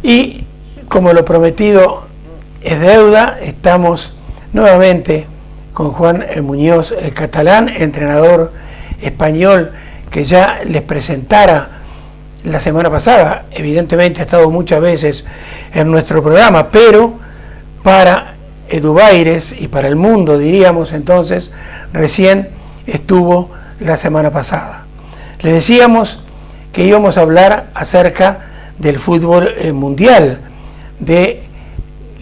Y como lo prometido es deuda, estamos nuevamente con Juan Muñoz Catalán, entrenador español que ya les presentara la semana pasada. Evidentemente ha estado muchas veces en nuestro programa, pero para Edubaires y para el mundo, diríamos entonces, recién estuvo la semana pasada. Le decíamos que íbamos a hablar acerca del fútbol mundial, de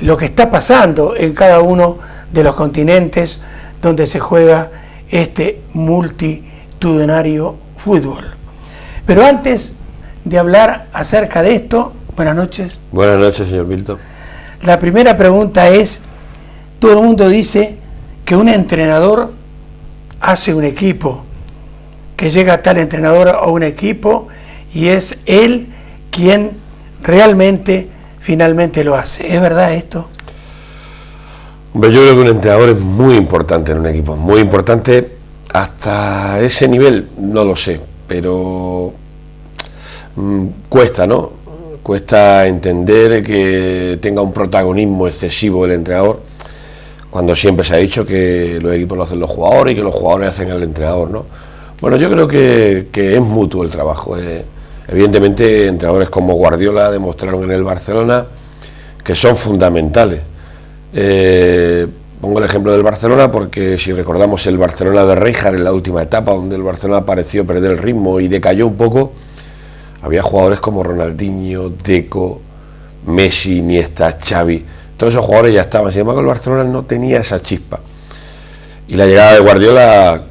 lo que está pasando en cada uno de los continentes donde se juega este multitudinario fútbol. Pero antes de hablar acerca de esto, buenas noches. Buenas noches, señor Milton. La primera pregunta es, todo el mundo dice que un entrenador hace un equipo, que llega tal entrenador a un equipo y es él quien realmente finalmente lo hace. ¿Es verdad esto? Yo creo que un entrenador es muy importante en un equipo, muy importante. Hasta ese nivel no lo sé, pero cuesta, ¿no? Cuesta entender que tenga un protagonismo excesivo el entrenador, cuando siempre se ha dicho que los equipos lo hacen los jugadores y que los jugadores hacen al entrenador, ¿no? Bueno, yo creo que es mutuo el trabajo. Evidentemente, entrenadores como Guardiola demostraron en el Barcelona que son fundamentales. Pongo el ejemplo del Barcelona porque si recordamos el Barcelona de Rijkaard en la última etapa, donde el Barcelona pareció perder el ritmo y decayó un poco, había jugadores como Ronaldinho, Deco, Messi, Iniesta, Xavi. Todos esos jugadores ya estaban. Sin embargo, el Barcelona no tenía esa chispa. Y la llegada de Guardiola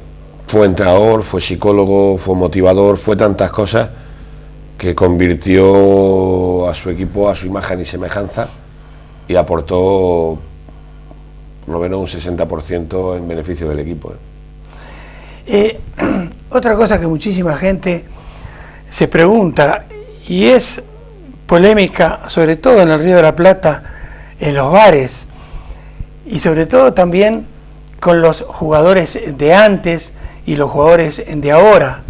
fue entrenador, fue psicólogo, fue motivador, fue tantas cosas que convirtió a su equipo a su imagen y semejanza y aportó por lo menos un 60% en beneficio del equipo. Otra cosa que muchísima gente se pregunta, y es polémica, sobre todo en el Río de la Plata, en los bares, y sobre todo también con los jugadores de antes y los jugadores de ahora,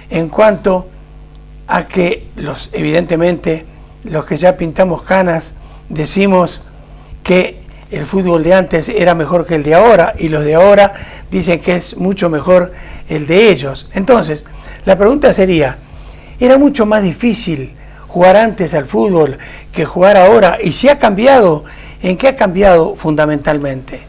en cuanto a que evidentemente los que ya pintamos canas decimos que el fútbol de antes era mejor que el de ahora, y los de ahora dicen que es mucho mejor el de ellos. Entonces, la pregunta sería, ¿era mucho más difícil jugar antes al fútbol que jugar ahora? ¿Y si ha cambiado? ¿En qué ha cambiado fundamentalmente?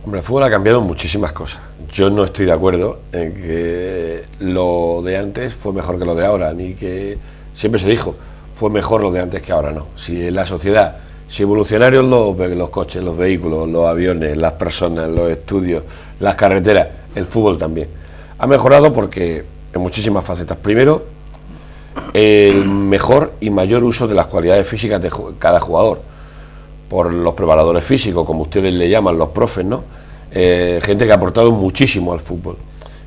Hombre, el fútbol ha cambiado en muchísimas cosas. Yo no estoy de acuerdo en que lo de antes fue mejor que lo de ahora, ni que siempre se dijo, fue mejor lo de antes que ahora, no. Si en la sociedad, si evolucionaron los coches, los vehículos, los aviones, las personas, los estudios, las carreteras, el fútbol también. Ha mejorado porque en muchísimas facetas. Primero, el mejor y mayor uso de las cualidades físicas de cada jugador, por los preparadores físicos, como ustedes le llaman, los profes, ¿no? Gente que ha aportado muchísimo al fútbol,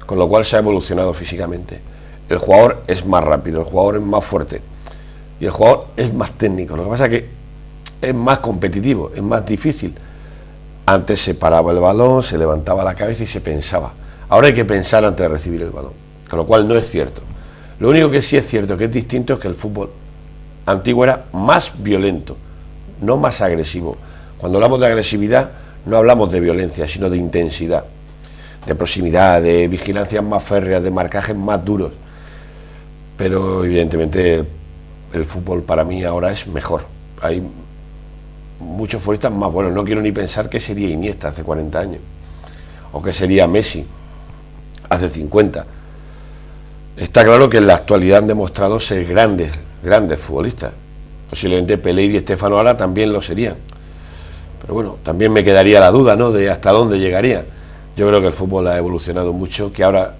con lo cual se ha evolucionado físicamente. El jugador es más rápido, el jugador es más fuerte y el jugador es más técnico. Lo que pasa es que es más competitivo, es más difícil. Antes se paraba el balón, se levantaba la cabeza y se pensaba. Ahora hay que pensar antes de recibir el balón, con lo cual no es cierto. Lo único que sí es cierto, que es distinto, es que el fútbol antiguo era más violento, no más agresivo. Cuando hablamos de agresividad no hablamos de violencia, sino de intensidad, de proximidad, de vigilancias más férreas, de marcajes más duros. Pero evidentemente el fútbol para mí ahora es mejor. Hay muchos futbolistas más buenos. No quiero ni pensar qué sería Iniesta hace 40 años o qué sería Messi hace 50. Está claro que en la actualidad han demostrado ser grandes futbolistas. Posiblemente Pelé y Di Stéfano ahora también lo serían. Pero bueno, también me quedaría la duda, ¿no?, de hasta dónde llegaría. Yo creo que el fútbol ha evolucionado mucho, que ahora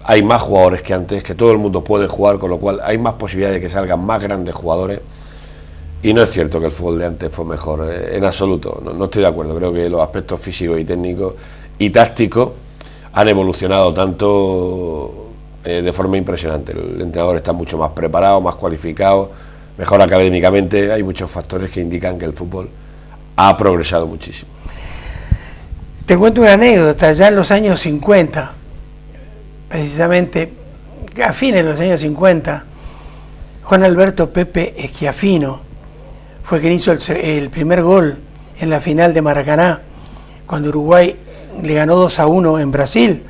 hay más jugadores que antes, que todo el mundo puede jugar, con lo cual hay más posibilidades de que salgan más grandes jugadores. Y no es cierto que el fútbol de antes fue mejor, en absoluto. No estoy de acuerdo. Creo que los aspectos físicos y técnicos y tácticos han evolucionado tanto de forma impresionante. El entrenador está mucho más preparado, más cualificado, mejor académicamente. Hay muchos factores que indican que el fútbol ha progresado muchísimo. Te cuento una anécdota. Ya en los años 50, precisamente a fines de los años 50, Juan Alberto Pepe Schiaffino fue quien hizo el primer gol en la final de Maracaná, cuando Uruguay le ganó 2-1 en Brasil,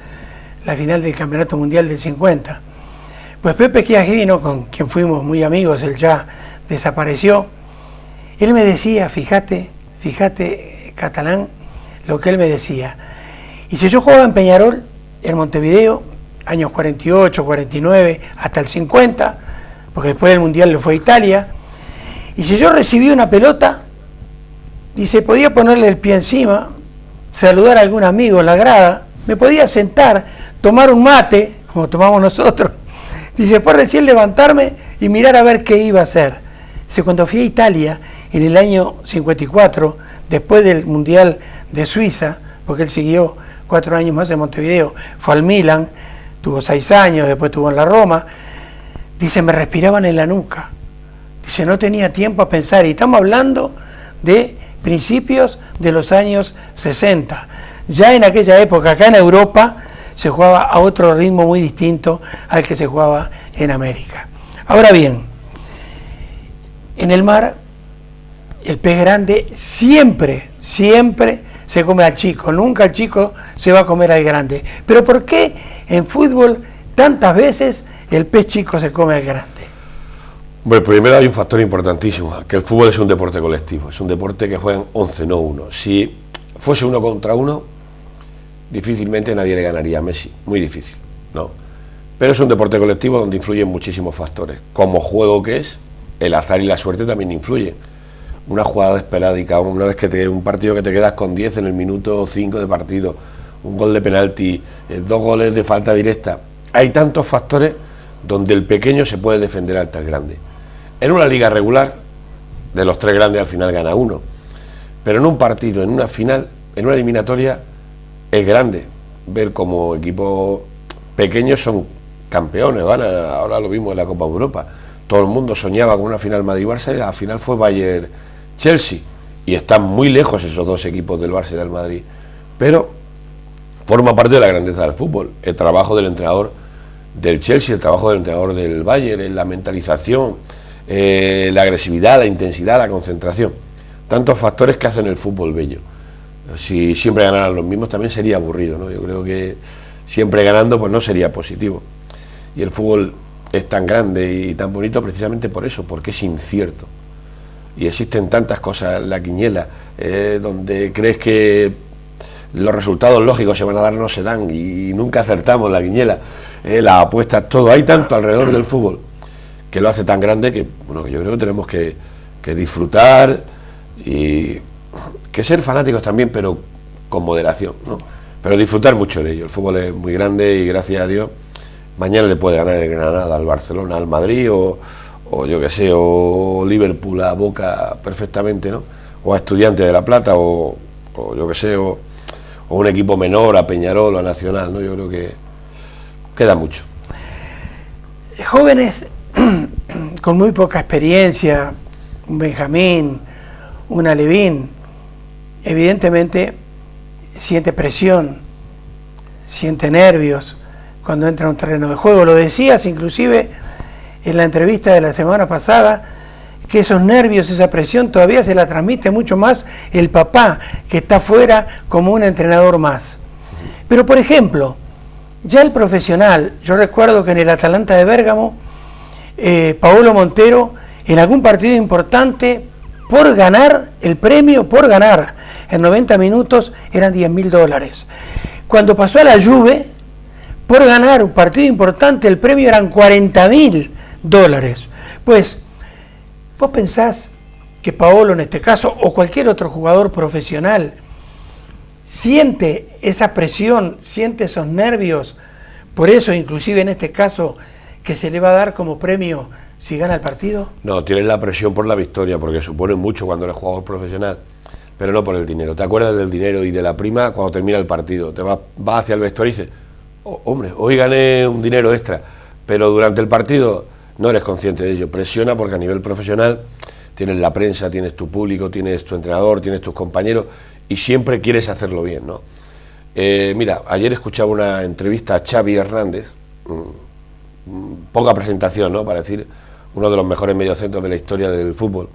la final del Campeonato Mundial del 50. Pues Pepe Chiagino, con quien fuimos muy amigos, él ya desapareció, él me decía, fíjate, Catalán, lo que él me decía. Y si yo jugaba en Peñarol, en Montevideo, años 48, 49, hasta el 50, porque después del Mundial le fue a Italia, y si yo recibía una pelota, dice, podía ponerle el pie encima, saludar a algún amigo en la grada, me podía sentar, tomar un mate, como tomamos nosotros, dice, después recién levantarme y mirar a ver qué iba a hacer. Dice, cuando fui a Italia, en el año 54, después del Mundial de Suiza, porque él siguió 4 años más en Montevideo, fue al Milan, tuvo 6 años, después estuvo en la Roma, dice, me respiraban en la nuca, dice, no tenía tiempo a pensar, y estamos hablando de principios de los años 60. Ya en aquella época, acá en Europa, se jugaba a otro ritmo muy distinto al que se jugaba en América. Ahora bien, en el mar, el pez grande siempre se come al chico, nunca el chico se va a comer al grande. Pero ¿por qué en fútbol tantas veces el pez chico se come al grande? Bueno, primero hay un factor importantísimo, que el fútbol es un deporte colectivo, es un deporte que juegan 11, no 1. Si fuese 1 contra 1, difícilmente nadie le ganaría a Messi, muy difícil, ¿no? Pero es un deporte colectivo donde influyen muchísimos factores. Como juego que es, el azar y la suerte también influyen. Una jugada esporádica, una vez que un partido que te quedas con 10 en el minuto 5 de partido, un gol de penalti, 2 goles de falta directa. Hay tantos factores donde el pequeño se puede defender ante el grande. En una liga regular, de los 3 grandes al final gana 1. Pero en un partido, en una final, en una eliminatoria, es grande ver como equipos pequeños son campeones. Ahora lo vimos en la Copa de Europa. Todo el mundo soñaba con una final Madrid-Barça y la final fue Bayern-Chelsea. Y están muy lejos esos 2 equipos del Barça y del Madrid. Pero forma parte de la grandeza del fútbol. El trabajo del entrenador del Chelsea, el trabajo del entrenador del Bayern, la mentalización, la agresividad, la intensidad, la concentración. Tantos factores que hacen el fútbol bello. Si siempre ganaran los mismos también sería aburrido, ¿no? Yo creo que siempre ganando pues no sería positivo. Y el fútbol es tan grande y tan bonito precisamente por eso, porque es incierto. Y existen tantas cosas en la quiniela, donde crees que los resultados lógicos se van a dar, no se dan, y nunca acertamos la quiniela, las apuestas, todo. Hay tanto alrededor del fútbol que lo hace tan grande que, bueno, que yo creo que tenemos que disfrutar y que ser fanáticos también, pero con moderación, ¿no? Pero disfrutar mucho de ello. El fútbol es muy grande y gracias a Dios mañana le puede ganar el Granada al Barcelona, al Madrid o yo que sé, o Liverpool a Boca perfectamente, ¿no? O a Estudiantes de La Plata o yo que sé, o un equipo menor, a Peñarol o a Nacional, ¿no? Yo creo que queda mucho. Jóvenes con muy poca experiencia, un Benjamín, un Alevín, evidentemente siente presión, siente nervios cuando entra a un terreno de juego. Lo decías inclusive en la entrevista de la semana pasada, que esos nervios, esa presión todavía se la transmite mucho más el papá, que está fuera como un entrenador más. Pero por ejemplo, ya el profesional, yo recuerdo que en el Atalanta de Bérgamo, Paolo Montero, en algún partido importante, por ganar el premio, por ganar en 90 minutos, eran $10.000. Cuando pasó a la Juve, por ganar un partido importante, el premio eran $40.000. Pues, ¿vos pensás que Paolo en este caso, o cualquier otro jugador profesional, siente esa presión, siente esos nervios? Por eso, inclusive en este caso, que se le va a dar como premio si gana el partido. No, tienes la presión por la victoria, porque supone mucho cuando eres jugador profesional, pero no por el dinero. ¿Te acuerdas del dinero y de la prima cuando termina el partido? Te vas hacia el vestuario y dices, oh, hombre, hoy gané un dinero extra, pero durante el partido no eres consciente de ello. Presiona porque a nivel profesional tienes la prensa, tienes tu público, tienes tu entrenador, tienes tus compañeros y siempre quieres hacerlo bien, ¿no? Mira, ayer escuchaba una entrevista a Xavi Hernández, poca presentación, ¿no?, para decir uno de los mejores mediocentros de la historia del fútbol,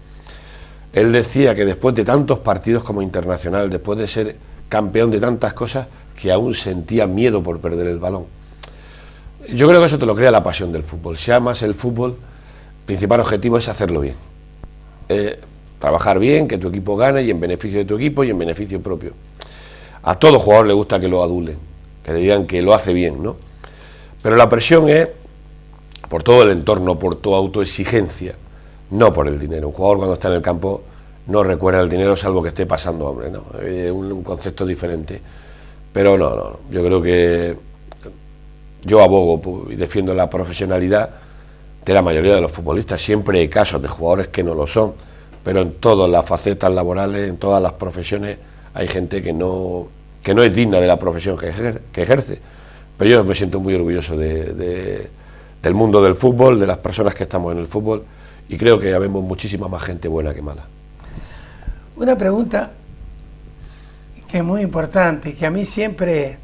él decía que después de tantos partidos como internacional, después de ser campeón de tantas cosas, que aún sentía miedo por perder el balón. Yo creo que eso te lo crea la pasión del fútbol. Si amas el fútbol, el principal objetivo es hacerlo bien. Trabajar bien, que tu equipo gane, y en beneficio de tu equipo y en beneficio propio. A todo jugador le gusta que lo adulen, que digan que lo hace bien, ¿no? Pero la presión es por todo el entorno, por tu autoexigencia, no por el dinero. Un jugador cuando está en el campo no recuerda el dinero salvo que esté pasando hambre, ¿no? Un concepto diferente. Pero no, yo creo que yo abogo y defiendo la profesionalidad de la mayoría de los futbolistas. Siempre hay casos de jugadores que no lo son, pero en todas las facetas laborales, en todas las profesiones, hay gente que no es digna de la profesión que ejerce. Pero yo me siento muy orgulloso del mundo del fútbol, de las personas que estamos en el fútbol, y creo que habemos muchísima más gente buena que mala. Una pregunta que es muy importante, que a mí siempre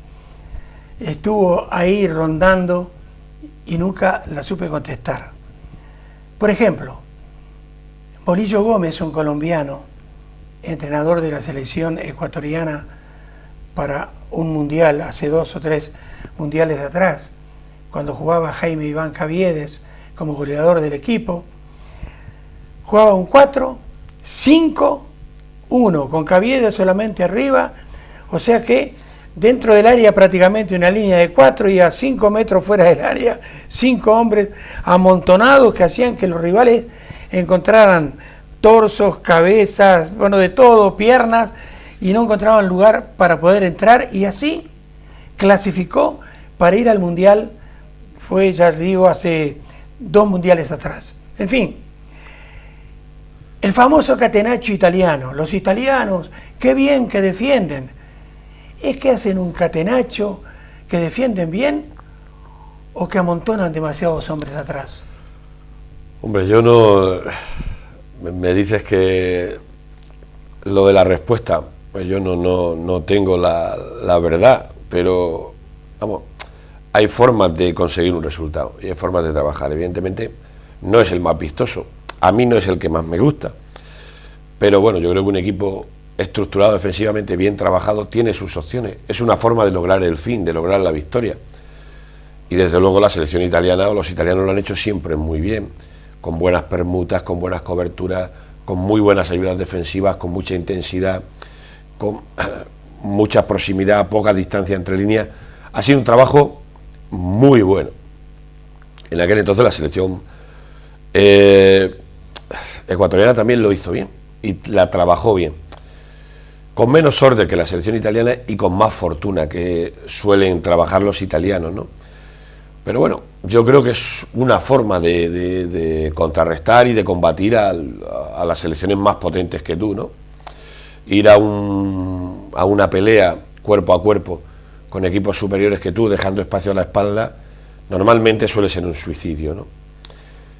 estuvo ahí rondando y nunca la supe contestar. Por ejemplo, Bolillo Gómez, un colombiano, entrenador de la selección ecuatoriana para un mundial, hace 2 o 3 mundiales atrás, cuando jugaba Jaime Iván Caviedes como goleador del equipo, jugaba un 4-5-1, con Caviedes solamente arriba, o sea que dentro del área prácticamente una línea de 4 y a 5 metros fuera del área, 5 hombres amontonados que hacían que los rivales encontraran torsos, cabezas, bueno, de todo, piernas, y no encontraban lugar para poder entrar, y así clasificó para ir al mundial. Fue, ya digo, hace 2 mundiales atrás. En fin, el famoso catenaccio italiano. Los italianos, qué bien que defienden. ¿Es que hacen un catenaccio que defienden bien o que amontonan demasiados hombres atrás? Hombre, yo no... Me dices que lo de la respuesta, pues yo no tengo la verdad, pero vamos, hay formas de conseguir un resultado y hay formas de trabajar. Evidentemente no es el más vistoso, a mí no es el que más me gusta, pero bueno, yo creo que un equipo estructurado defensivamente, bien trabajado, tiene sus opciones. Es una forma de lograr el fin, de lograr la victoria. Y desde luego la selección italiana o los italianos lo han hecho siempre muy bien, con buenas permutas, con buenas coberturas, con muy buenas ayudas defensivas, con mucha intensidad, con mucha proximidad, poca distancia entre líneas. Ha sido un trabajo muy bueno. En aquel entonces la selección ecuatoriana también lo hizo bien y la trabajó bien, con menos orden que la selección italiana y con más fortuna que suelen trabajar los italianos, ¿no? Pero bueno, yo creo que es una forma de contrarrestar y de combatir a las selecciones más potentes que tú, ¿no? Ir a una pelea cuerpo a cuerpo con equipos superiores que tú, dejando espacio a la espalda, normalmente suele ser un suicidio, ¿no?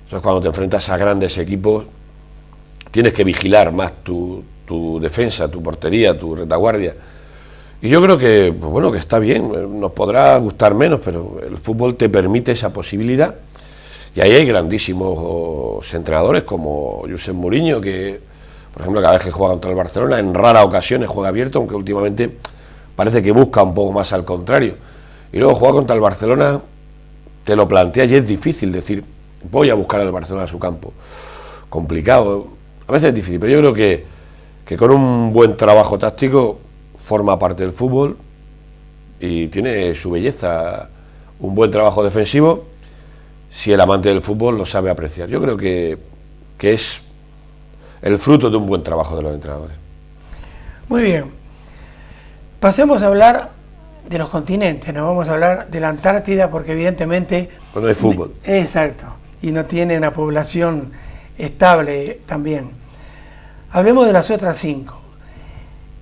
Entonces, cuando te enfrentas a grandes equipos, tienes que vigilar más tu defensa, tu portería, tu retaguardia. Y yo creo que, pues bueno, que está bien, nos podrá gustar menos, pero el fútbol te permite esa posibilidad. Y ahí hay grandísimos entrenadores como Josep Mourinho, que, por ejemplo, cada vez que juega contra el Barcelona, en raras ocasiones juega abierto, aunque últimamente parece que busca un poco más al contrario. Y luego juega contra el Barcelona, te lo planteas y es difícil decir, voy a buscar al Barcelona a su campo. Complicado, a veces es difícil, pero yo creo que con un buen trabajo táctico forma parte del fútbol y tiene su belleza. Un buen trabajo defensivo, si el amante del fútbol lo sabe apreciar. Yo creo que es el fruto de un buen trabajo de los entrenadores. Muy bien, pasemos a hablar de los continentes. Nos vamos a hablar de la Antártida porque evidentemente... Pues no hay fútbol. Exacto, y no tiene una población estable también. Hablemos de las otras 5.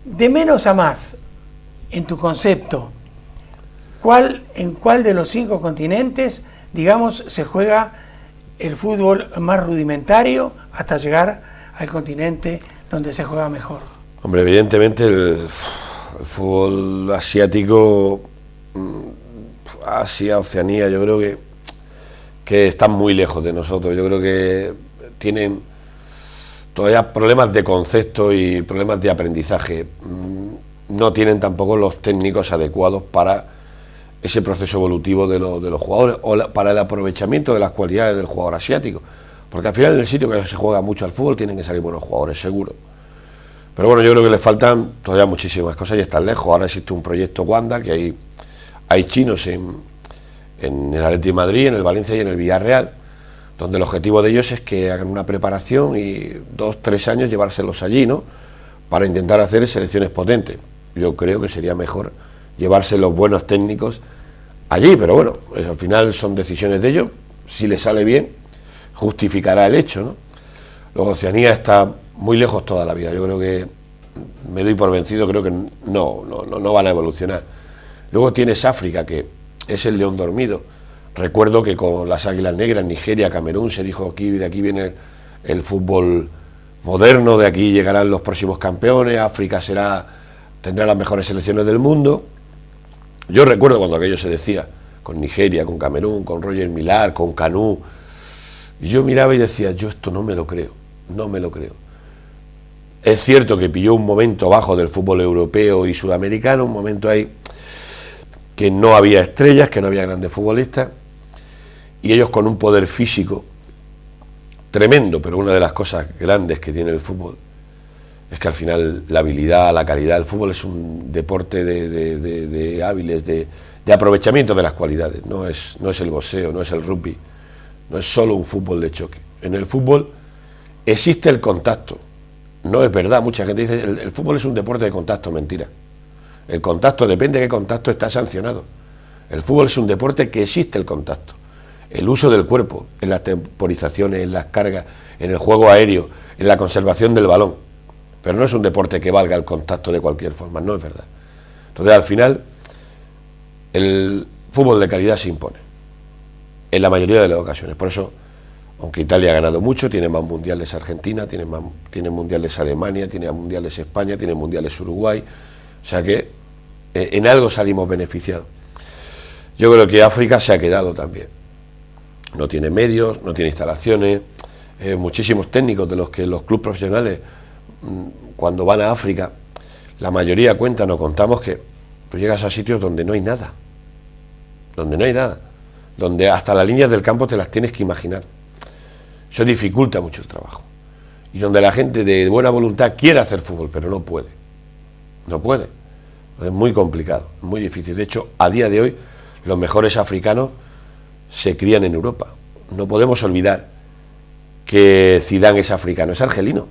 De menos a más, en tu concepto, ¿en cuál de los 5 continentes, digamos, se juega el fútbol más rudimentario hasta llegar al continente donde se juega mejor? Hombre, evidentemente el fútbol asiático, Asia, Oceanía, yo creo que están muy lejos de nosotros. Yo creo que tienen todavía problemas de concepto y problemas de aprendizaje. No tienen tampoco los técnicos adecuados para ese proceso evolutivo de los jugadores o para el aprovechamiento de las cualidades del jugador asiático. Porque al final en el sitio que se juega mucho al fútbol tienen que salir buenos jugadores, seguro. Pero bueno, yo creo que le faltan todavía muchísimas cosas y están lejos. Ahora existe un proyecto Wanda, que hay chinos en el Atlético de Madrid, en el Valencia y en el Villarreal, donde el objetivo de ellos es que hagan una preparación y 2-3 años llevárselos allí, ¿no? Para intentar hacer selecciones potentes. Yo creo que sería mejor llevarse los buenos técnicos allí, pero bueno, pues al final son decisiones de ellos. Si les sale bien, justificará el hecho, ¿no? Luego Oceanía está muy lejos toda la vida. Yo creo que, me doy por vencido, creo que no van a evolucionar. Luego tienes África, que es el león dormido. Recuerdo que con las Águilas Negras, Nigeria, Camerún, se dijo aquí, de aquí viene el fútbol moderno, de aquí llegarán los próximos campeones, África tendrá las mejores selecciones del mundo. Yo recuerdo cuando aquello se decía, con Nigeria, con Camerún, con Roger Millar, con Kanú, y yo miraba y decía, yo esto no me lo creo, no me lo creo. Es cierto que pilló un momento bajo del fútbol europeo y sudamericano, un momento ahí que no había estrellas, que no había grandes futbolistas, y ellos con un poder físico tremendo, pero una de las cosas grandes que tiene el fútbol es que al final la habilidad, la calidad, el fútbol es un deporte de hábiles, de aprovechamiento de las cualidades, no es el boxeo, no es el rugby, no es solo un fútbol de choque. En el fútbol existe el contacto, no es verdad, mucha gente dice el fútbol es un deporte de contacto, mentira. El contacto, depende de qué contacto, está sancionado. El fútbol es un deporte que existe el contacto, el uso del cuerpo, en las temporizaciones, en las cargas, en el juego aéreo, en la conservación del balón. Pero no es un deporte que valga el contacto de cualquier forma, no es verdad. Entonces, al final, el fútbol de calidad se impone, en la mayoría de las ocasiones. Por eso, aunque Italia ha ganado mucho, tiene más mundiales Argentina, tiene mundiales Alemania, tiene mundiales España, tiene mundiales Uruguay. O sea que en algo salimos beneficiados. Yo creo que África se ha quedado también. No tiene medios, no tiene instalaciones, muchísimos técnicos de los que los clubes profesionales, cuando van a África, la mayoría cuentan o contamos que tú llegas a sitios donde no hay nada, donde hasta las líneas del campo te las tienes que imaginar. Eso dificulta mucho el trabajo. Y donde la gente de buena voluntad quiere hacer fútbol, pero no puede. Es muy complicado, muy difícil. De hecho, a día de hoy, los mejores africanos se crían en Europa. No podemos olvidar que Zidane es africano, es argelino,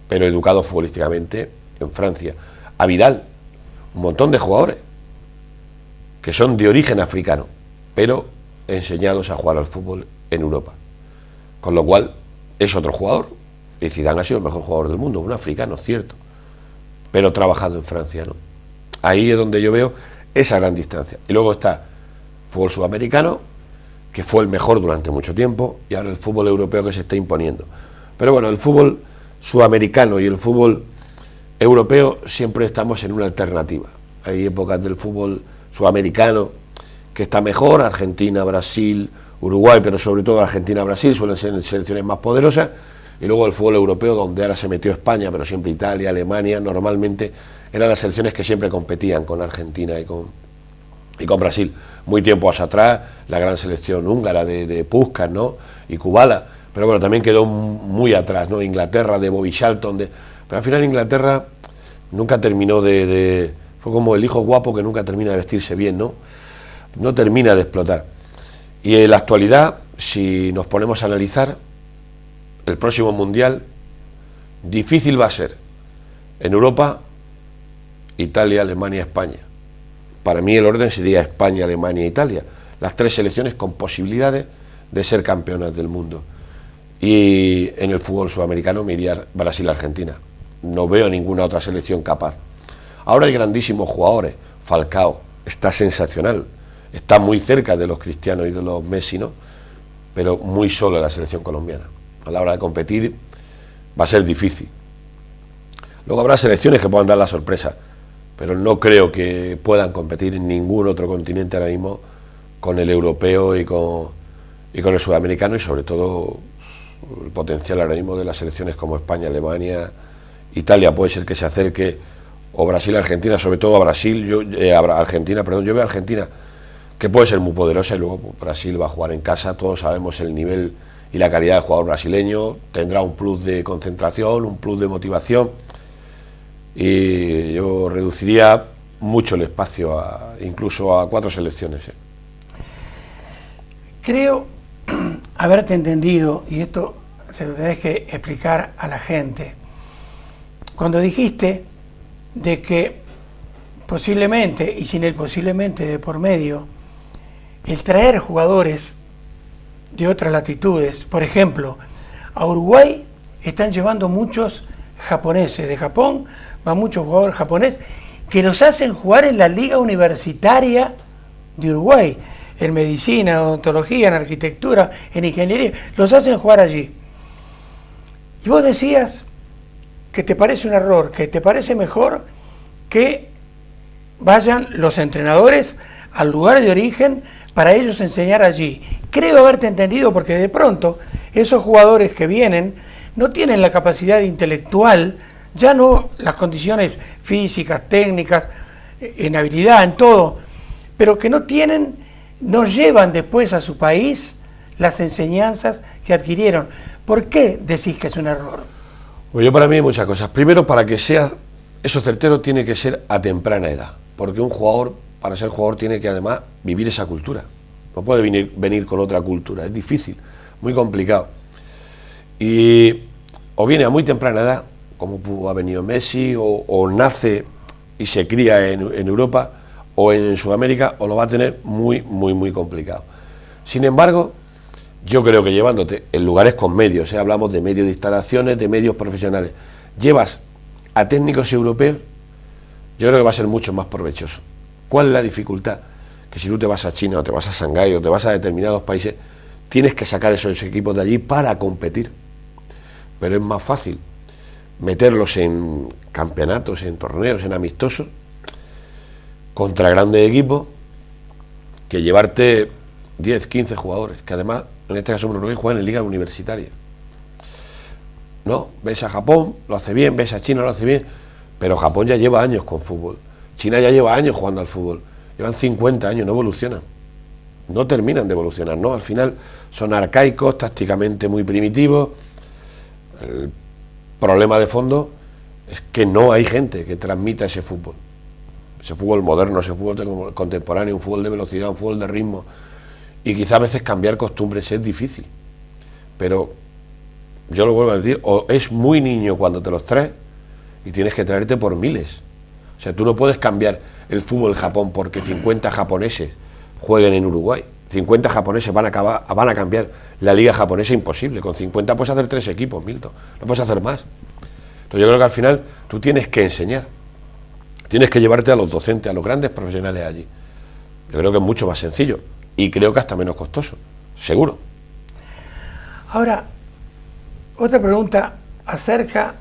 pero educado futbolísticamente en Francia. A Vidal, un montón de jugadores que son de origen africano, pero enseñados a jugar al fútbol en Europa. Con lo cual, es otro jugador. Y Zidane ha sido el mejor jugador del mundo, un africano, cierto, pero trabajando en Francia, ¿no? Ahí es donde yo veo esa gran distancia. Y luego está el fútbol sudamericano, que fue el mejor durante mucho tiempo, y ahora el fútbol europeo que se está imponiendo. Pero bueno, el fútbol sudamericano y el fútbol europeo siempre estamos en una alternativa. Hay épocas del fútbol sudamericano que está mejor, Argentina, Brasil, Uruguay, pero sobre todo Argentina, Brasil, suelen ser selecciones más poderosas, y luego el fútbol europeo, donde ahora se metió España, pero siempre Italia, Alemania, normalmente eran las selecciones que siempre competían con Argentina y con Brasil. Muy tiempo hacia atrás, la gran selección húngara de Puskás, ¿no? Y Kubala, pero bueno, también quedó muy atrás, ¿no? Inglaterra, de Bobby Charlton, pero al final Inglaterra nunca terminó fue como el hijo guapo que nunca termina de vestirse bien, ¿no? No termina de explotar. Y en la actualidad, si nos ponemos a analizar, el próximo mundial difícil va a ser en Europa, Italia, Alemania, España. Para mí el orden sería España, Alemania e Italia, las tres selecciones con posibilidades de ser campeonas del mundo. Y en el fútbol sudamericano me iría Brasil-Argentina. No veo ninguna otra selección capaz. Ahora hay grandísimos jugadores. Falcao está sensacional, está muy cerca de los Cristiano y de los Messi, ¿no? Pero muy solo la selección colombiana. A la hora de competir va a ser difícil. Luego habrá selecciones que puedan dar la sorpresa, pero no creo que puedan competir en ningún otro continente ahora mismo con el europeo y con el sudamericano, y sobre todo El potencial ahora mismo de las selecciones como España, Alemania, Italia puede ser que se acerque, o Brasil, Argentina, sobre todo a Brasil, Argentina, perdón, yo veo a Argentina que puede ser muy poderosa, y luego pues, Brasil va a jugar en casa, todos sabemos el nivel y la calidad del jugador brasileño, tendrá un plus de concentración, un plus de motivación, y yo reduciría mucho el espacio, incluso a 4 selecciones. Creo haberte entendido, y esto se lo tenés que explicar a la gente, cuando dijiste de que posiblemente, y sin el posiblemente de por medio, el traer jugadores de otras latitudes, por ejemplo, a Uruguay están llevando muchos japoneses, de Japón van muchos jugadores japoneses que los hacen jugar en la liga universitaria de Uruguay, en medicina, en odontología, en arquitectura, en ingeniería, los hacen jugar allí. Y vos decías que te parece un error, que te parece mejor que vayan los entrenadores al lugar de origen para ellos enseñar allí. Creo haberte entendido, porque de pronto esos jugadores que vienen no tienen la capacidad intelectual, ya no las condiciones físicas, técnicas, en habilidad, en todo, pero que no llevan después a su país las enseñanzas que adquirieron. ¿Por qué decís que es un error? Pues yo, para mí hay muchas cosas. Primero, para que sea eso certero, tiene que ser a temprana edad, porque un jugador, para ser jugador, tiene que además vivir esa cultura. No puede venir con otra cultura, es difícil, muy complicado. Y o viene a muy temprana edad, como ha venido Messi, o nace y se cría en Europa o en Sudamérica, o lo va a tener muy, muy, muy complicado. Sin embargo, yo creo que llevándote en lugares con medios, hablamos de medios de instalaciones, de medios profesionales, llevas a técnicos europeos, yo creo que va a ser mucho más provechoso. ¿Cuál es la dificultad? Que si tú te vas a China o te vas a Shanghái o te vas a determinados países, tienes que sacar esos equipos de allí para competir. Pero es más fácil meterlos en campeonatos, en torneos, en amistosos, contra grandes equipos, que llevarte 10, 15 jugadores, que además, en este caso Uruguay, juegan en ligas universitarias. No, ves a Japón, lo hace bien, ves a China, lo hace bien, pero Japón ya lleva años con fútbol, China ya lleva años jugando al fútbol, llevan 50 años, no evolucionan, no terminan de evolucionar, ¿no? Al final son arcaicos, tácticamente muy primitivos. El problema de fondo es que no hay gente que transmita ese fútbol moderno, ese fútbol contemporáneo, un fútbol de velocidad, un fútbol de ritmo, y quizá a veces cambiar costumbres es difícil, pero yo lo vuelvo a decir, o es muy niño cuando te los traes y tienes que traerte por miles. O sea, tú no puedes cambiar el fútbol de Japón porque 50 japoneses jueguen en Uruguay. 50 japoneses van a cambiar la liga japonesa, imposible. Con 50 puedes hacer 3 equipos, Milton, no puedes hacer más. Entonces yo creo que al final tú tienes que enseñar, tienes que llevarte a los docentes, a los grandes profesionales allí. Yo creo que es mucho más sencillo y creo que hasta menos costoso, seguro. Ahora, otra pregunta acerca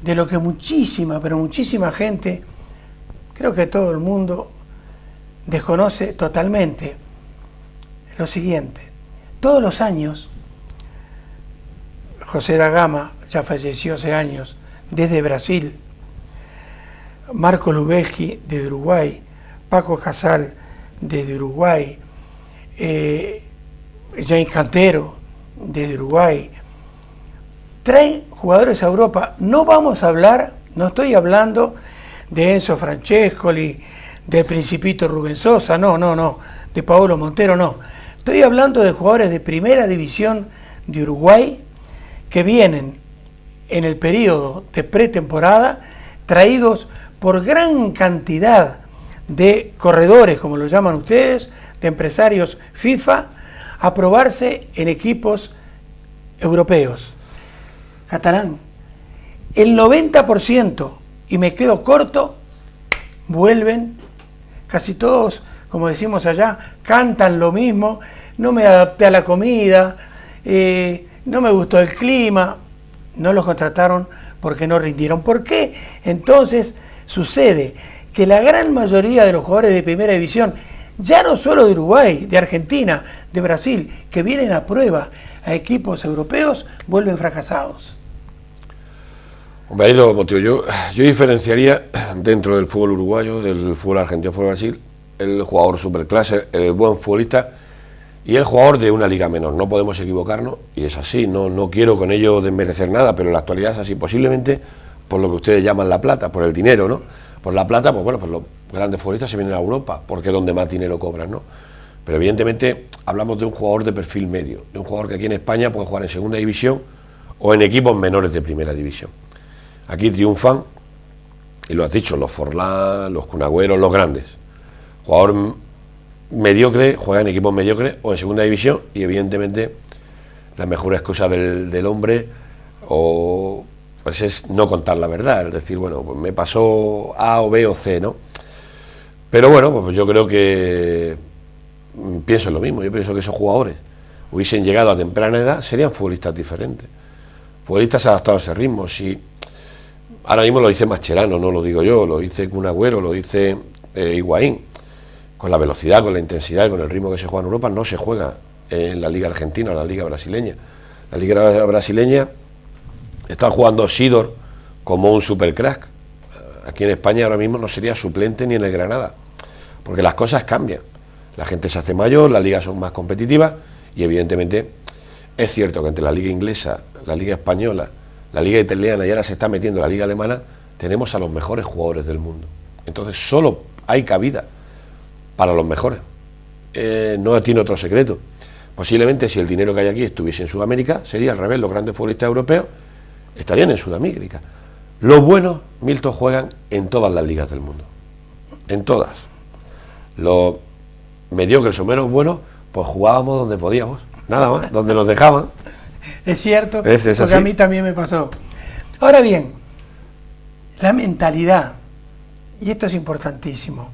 de lo que muchísima, pero muchísima gente, creo que todo el mundo desconoce totalmente. Lo siguiente: todos los años, José da Gama ya falleció hace años, desde Brasil, Marco Lubelski desde Uruguay, Paco Casal desde Uruguay, James Cantero desde Uruguay, traen jugadores a Europa. No vamos a hablar, no estoy hablando de Enzo Francescoli, del Principito Rubén Sosa, no, de Paolo Montero, no. Estoy hablando de jugadores de primera división de Uruguay que vienen en el periodo de pretemporada, traídos por gran cantidad de corredores, como lo llaman ustedes, de empresarios FIFA, a probarse en equipos europeos. Catalán, el 90%, y me quedo corto, vuelven, casi todos, como decimos allá, cantan lo mismo: no me adapté a la comida, no me gustó el clima. No los contrataron porque no rindieron. ¿Por qué entonces sucede que la gran mayoría de los jugadores de primera división ya no solo de Uruguay, de Argentina, de Brasil, que vienen a prueba a equipos europeos, vuelven fracasados. Hombre, hay dos motivos. Yo diferenciaría dentro del fútbol uruguayo, del fútbol argentino, fútbol Brasil, el jugador superclase, el buen futbolista y el jugador de una liga menor. No podemos equivocarnos y es así. No quiero con ello desmerecer nada, pero en la actualidad es así. Posiblemente por lo que ustedes llaman la plata, por el dinero, ¿no? Por la plata, pues bueno, pues los grandes futbolistas se vienen a Europa, porque es donde más dinero cobran, ¿no? Pero evidentemente hablamos de un jugador de perfil medio, de un jugador que aquí en España puede jugar en segunda división o en equipos menores de primera división. Aquí triunfan, y lo has dicho, los Forlán, los Kun Agüero, los grandes. Jugador mediocre, juega en equipos mediocres o en segunda división, y evidentemente la mejor excusa del hombre pues es no contar la verdad, es decir, bueno, pues me pasó A o B o C, ¿no? Pero bueno, pues yo creo que pienso en lo mismo. Yo pienso que esos jugadores hubiesen llegado a temprana edad, serían futbolistas diferentes, futbolistas adaptados a ese ritmo. Si ahora mismo lo dice Mascherano, no lo digo yo, lo dice Kun Agüero, lo dice Higuaín, con la velocidad, con la intensidad y con el ritmo que se juega en Europa, no se juega en la liga argentina o la liga brasileña. La liga brasileña está jugando Sidor como un supercrack. Aquí en España ahora mismo no sería suplente ni en el Granada, porque las cosas cambian. La gente se hace mayor, las ligas son más competitivas y evidentemente es cierto que entre la liga inglesa, la liga española, la liga italiana y ahora se está metiendo la liga alemana, tenemos a los mejores jugadores del mundo. Entonces solo hay cabida para los mejores. No tiene otro secreto. Posiblemente si el dinero que hay aquí estuviese en Sudamérica, sería al revés, los grandes futbolistas europeos estarían en Sudamérica. Los buenos, Milton, juegan en todas las ligas del mundo. En todas. Los mediocres o menos buenos, pues jugábamos donde podíamos. Nada más, donde nos dejaban. Es cierto, es porque así. A mí también me pasó. Ahora bien, la mentalidad, y esto es importantísimo,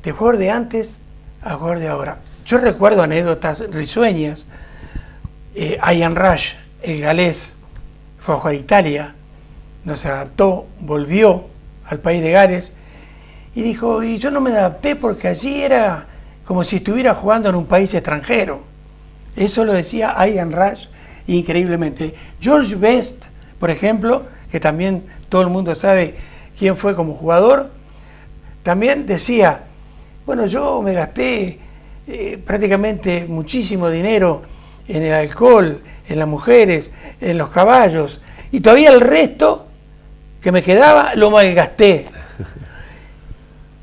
de jugador de antes a jugador de ahora. Yo recuerdo anécdotas risueñas. Ian Rush, el galés, fue a jugar a Italia, no se adaptó, volvió al país de Gales y dijo, y yo no me adapté porque allí era como si estuviera jugando en un país extranjero. Eso lo decía Ian Rush increíblemente. George Best, por ejemplo, que también todo el mundo sabe quién fue como jugador, también decía, bueno, yo me gasté prácticamente muchísimo dinero en el alcohol, en las mujeres, en los caballos, y todavía el resto que me quedaba lo malgasté.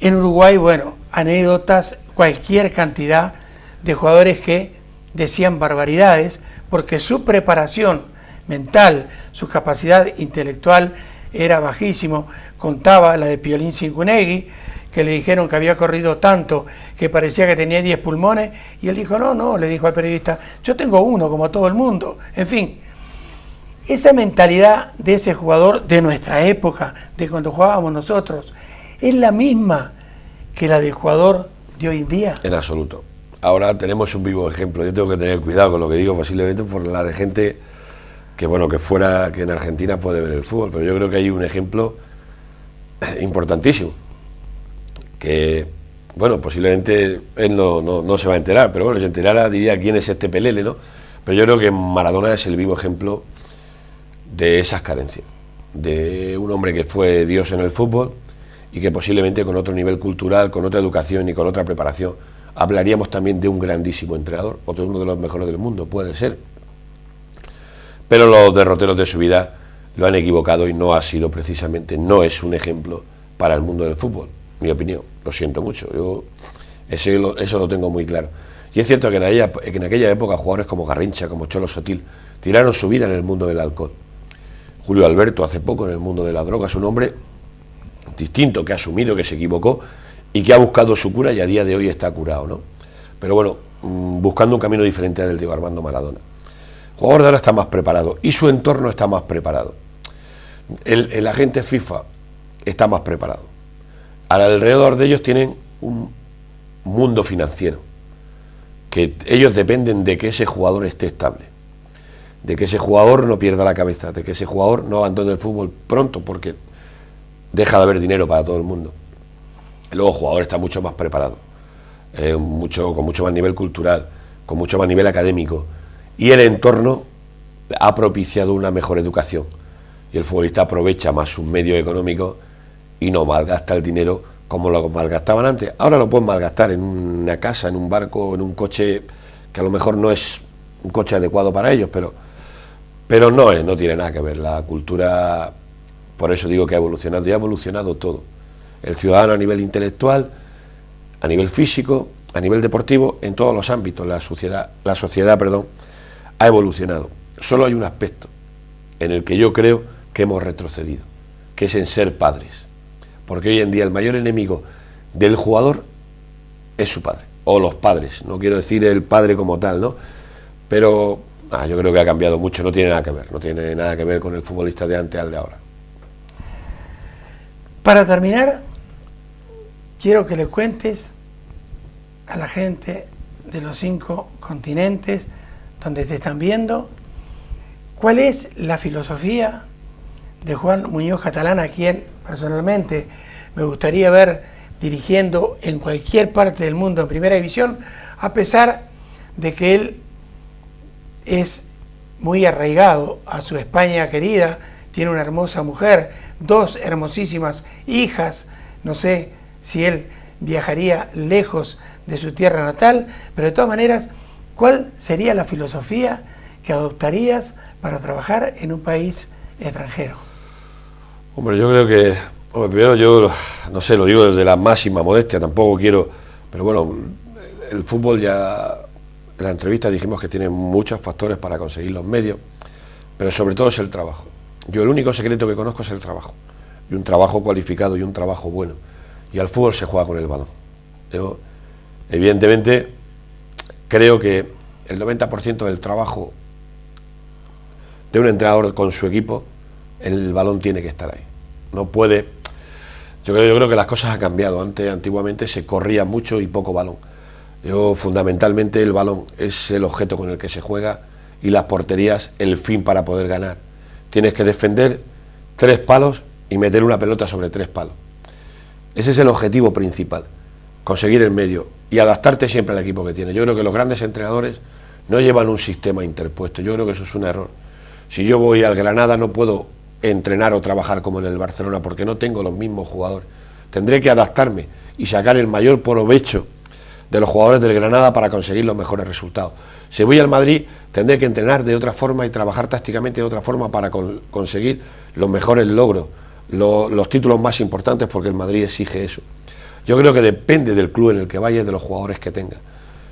En Uruguay, bueno, anécdotas, cualquier cantidad de jugadores que decían barbaridades, porque su preparación mental, su capacidad intelectual era bajísimo. Contaba la de Piolín Cincunegui, que le dijeron que había corrido tanto que parecía que tenía 10 pulmones, y él dijo, no, le dijo al periodista, yo tengo uno como todo el mundo. En fin, esa mentalidad de ese jugador de nuestra época, de cuando jugábamos nosotros, es la misma que la del jugador de hoy en día. En absoluto. Ahora tenemos un vivo ejemplo. Yo tengo que tener cuidado con lo que digo, posiblemente por la de gente que, bueno, que en Argentina puede ver el fútbol, pero yo creo que hay un ejemplo importantísimo, que, bueno, posiblemente él no se va a enterar, pero bueno, si enterara diría quién es este Pelele, ¿no? Pero yo creo que Maradona es el vivo ejemplo de esas carencias, de un hombre que fue Dios en el fútbol y que posiblemente con otro nivel cultural, con otra educación y con otra preparación hablaríamos también de un grandísimo entrenador, o de uno de los mejores del mundo, puede ser. Pero los derroteros de su vida lo han equivocado y no ha sido precisamente, no es un ejemplo para el mundo del fútbol, mi opinión. Lo siento mucho, yo eso lo tengo muy claro. Y es cierto que en aquella época jugadores como Garrincha, como Cholo Sotil, tiraron su vida en el mundo del alcohol. Julio Alberto hace poco en el mundo de la droga, es un hombre distinto, que ha asumido que se equivocó y que ha buscado su cura y a día de hoy está curado, ¿no? Pero bueno, buscando un camino diferente al de Diego Armando Maradona. El jugador de ahora está más preparado y su entorno está más preparado. El agente FIFA está más preparado. Alrededor de ellos tienen un mundo financiero, que ellos dependen de que ese jugador esté estable, de que ese jugador no pierda la cabeza, de que ese jugador no abandone el fútbol pronto, porque deja de haber dinero para todo el mundo. Luego el jugador está mucho más preparado. con mucho más nivel cultural, con mucho más nivel académico, y el entorno ha propiciado una mejor educación, y el futbolista aprovecha más sus medios económicos y no malgasta el dinero como lo malgastaban antes. Ahora lo pueden malgastar en una casa, en un barco, en un coche que a lo mejor no es un coche adecuado para ellos, pero no tiene nada que ver. La cultura, por eso digo que ha evolucionado, y ha evolucionado todo. El ciudadano a nivel intelectual, a nivel físico, a nivel deportivo, en todos los ámbitos, la sociedad, ha evolucionado. Solo hay un aspecto en el que yo creo que hemos retrocedido, que es en ser padres. Porque hoy en día el mayor enemigo del jugador es su padre, o los padres. No quiero decir el padre como tal, ¿no? Pero yo creo que ha cambiado mucho, no tiene nada que ver con el futbolista de antes al de ahora. Para terminar, quiero que le cuentes a la gente de los 5 continentes donde te están viendo, ¿cuál es la filosofía de Juan Muñoz Catalán, a quien personalmente me gustaría ver dirigiendo en cualquier parte del mundo en primera división, a pesar de que él es muy arraigado a su España querida, tiene una hermosa mujer, 2 hermosísimas hijas, no sé si él viajaría lejos de su tierra natal, pero de todas maneras, ¿cuál sería la filosofía que adoptarías para trabajar en un país extranjero? Hombre, yo creo que, primero yo, no sé, lo digo desde la máxima modestia, tampoco quiero, pero bueno, el fútbol ya, en la entrevista dijimos que tiene muchos factores para conseguir los medios, pero sobre todo es el trabajo. Yo el único secreto que conozco es el trabajo, y un trabajo cualificado y un trabajo bueno, y al fútbol se juega con el balón. Yo, evidentemente, creo que el 90% del trabajo de un entrenador con su equipo, el balón tiene que estar ahí. No puede. Yo creo que las cosas han cambiado. Antiguamente se corría mucho y poco balón. Fundamentalmente el balón es el objeto con el que se juega, y las porterías el fin para poder ganar. Tienes que defender 3 palos y meter una pelota sobre 3 palos. Ese es el objetivo principal, conseguir el medio y adaptarte siempre al equipo que tienes. Yo creo que los grandes entrenadores no llevan un sistema interpuesto. Yo creo que eso es un error. Si yo voy al Granada no puedo entrenar o trabajar como en el Barcelona porque no tengo los mismos jugadores. Tendré que adaptarme y sacar el mayor provecho de los jugadores del Granada para conseguir los mejores resultados. Si voy al Madrid tendré que entrenar de otra forma y trabajar tácticamente de otra forma para conseguir los mejores logros, los títulos más importantes, porque el Madrid exige eso. Yo creo que depende del club en el que vaya y de los jugadores que tenga.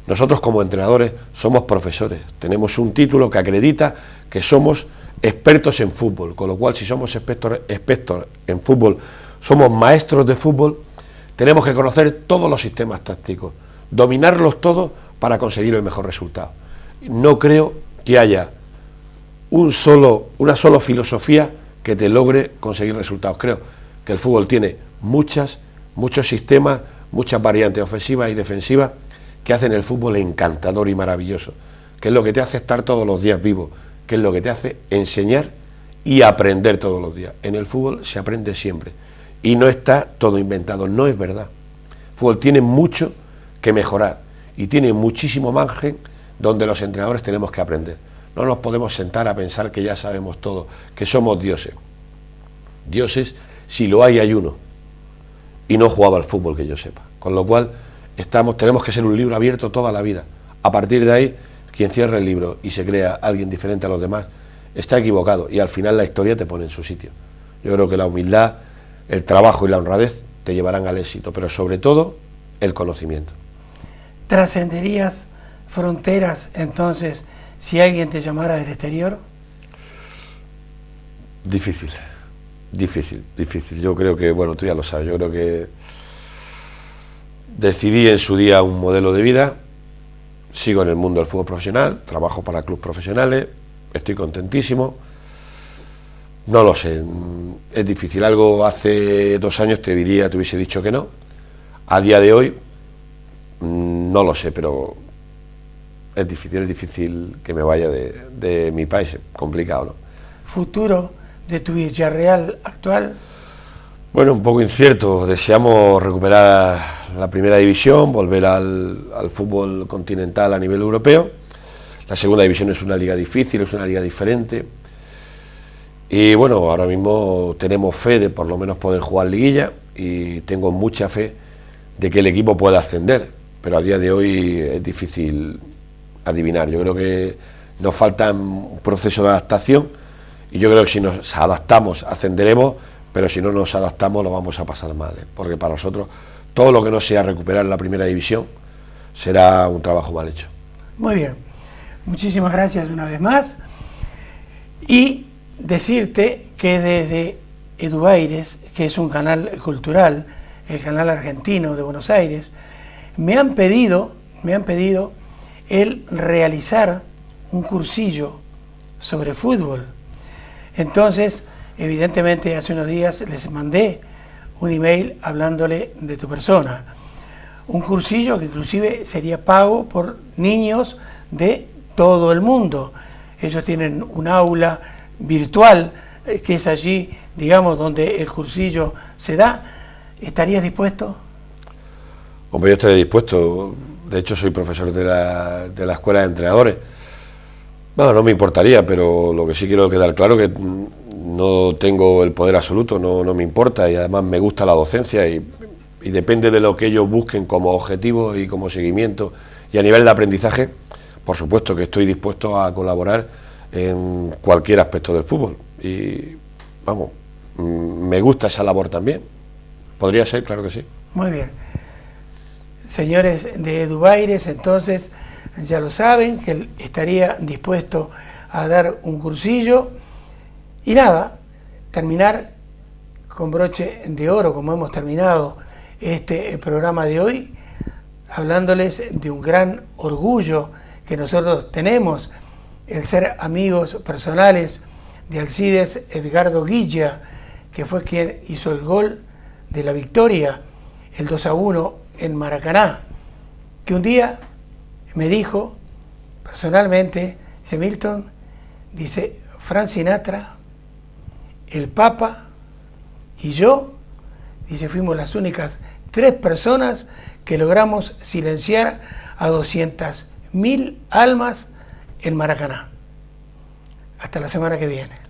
Nosotros como entrenadores somos profesores, tenemos un título que acredita que somos expertos en fútbol, con lo cual si somos expertos en fútbol, somos maestros de fútbol, tenemos que conocer todos los sistemas tácticos, dominarlos todos para conseguir el mejor resultado. No creo que haya una sola filosofía que te logre conseguir resultados. Creo que el fútbol tiene muchos sistemas, muchas variantes ofensivas y defensivas que hacen el fútbol encantador y maravilloso, que es lo que te hace estar todos los días vivo, que es lo que te hace enseñar y aprender todos los días. En el fútbol se aprende siempre y no está todo inventado, no es verdad. El fútbol tiene mucho que mejorar y tiene muchísimo margen donde los entrenadores tenemos que aprender. No nos podemos sentar a pensar que ya sabemos todo, que somos dioses. Dioses, si lo hay uno, y no jugaba al fútbol que yo sepa. Con lo cual tenemos que ser un libro abierto toda la vida. A partir de ahí, quien cierre el libro y se crea alguien diferente a los demás está equivocado, y al final la historia te pone en su sitio. Yo creo que la humildad, el trabajo y la honradez te llevarán al éxito, pero sobre todo el conocimiento. ¿Trascenderías fronteras entonces si alguien te llamara del exterior? Difícil. Yo creo que, bueno, tú ya lo sabes, yo creo que decidí en su día un modelo de vida, sigo en el mundo del fútbol profesional, trabajo para clubes profesionales, estoy contentísimo. No lo sé, es difícil. Algo hace 2 años te hubiese dicho que no. A día de hoy, no lo sé, pero es difícil que me vaya de mi país, es complicado, ¿no? ¿Futuro de tu Villarreal actual? Bueno, un poco incierto. Deseamos recuperar la primera división, volver al fútbol continental a nivel europeo. La segunda división es una liga difícil, es una liga diferente. Y bueno, ahora mismo tenemos fe de por lo menos poder jugar liguilla y tengo mucha fe de que el equipo pueda ascender, pero a día de hoy es difícil adivinar. Yo creo que nos falta un proceso de adaptación y yo creo que si nos adaptamos ascenderemos, pero si no nos adaptamos lo vamos a pasar mal, porque para nosotros todo lo que no sea recuperar la primera división será un trabajo mal hecho. Muy bien, muchísimas gracias una vez más y decirte que desde Edubaires, que es un canal cultural, el canal argentino de Buenos Aires, me han pedido el realizar un cursillo sobre fútbol. Entonces, evidentemente, hace unos días les mandé un email hablándole de tu persona. Un cursillo que inclusive sería pago por niños de todo el mundo. Ellos tienen un aula virtual que es allí, digamos, donde el cursillo se da. ¿Estarías dispuesto? Hombre, yo estaré dispuesto. De hecho, soy profesor de la escuela de entrenadores. Bueno, no me importaría, pero lo que sí quiero quedar claro es que no tengo el poder absoluto, no me importa, y además me gusta la docencia y depende de lo que ellos busquen como objetivo y como seguimiento. Y a nivel de aprendizaje, por supuesto que estoy dispuesto a colaborar en cualquier aspecto del fútbol. Y vamos, me gusta esa labor también. ¿Podría ser? Claro que sí. Muy bien. Señores de Edubaires, entonces ya lo saben, que él estaría dispuesto a dar un cursillo y nada, terminar con broche de oro, como hemos terminado este programa de hoy, hablándoles de un gran orgullo que nosotros tenemos, el ser amigos personales de Alcides Edgardo Guilla, que fue quien hizo el gol de la victoria, el 2-1 en Maracaná, que un día me dijo personalmente, dice: Milton, dice, Frank Sinatra, el Papa y yo, dice, fuimos las únicas 3 personas que logramos silenciar a 200.000 almas en Maracaná. Hasta la semana que viene.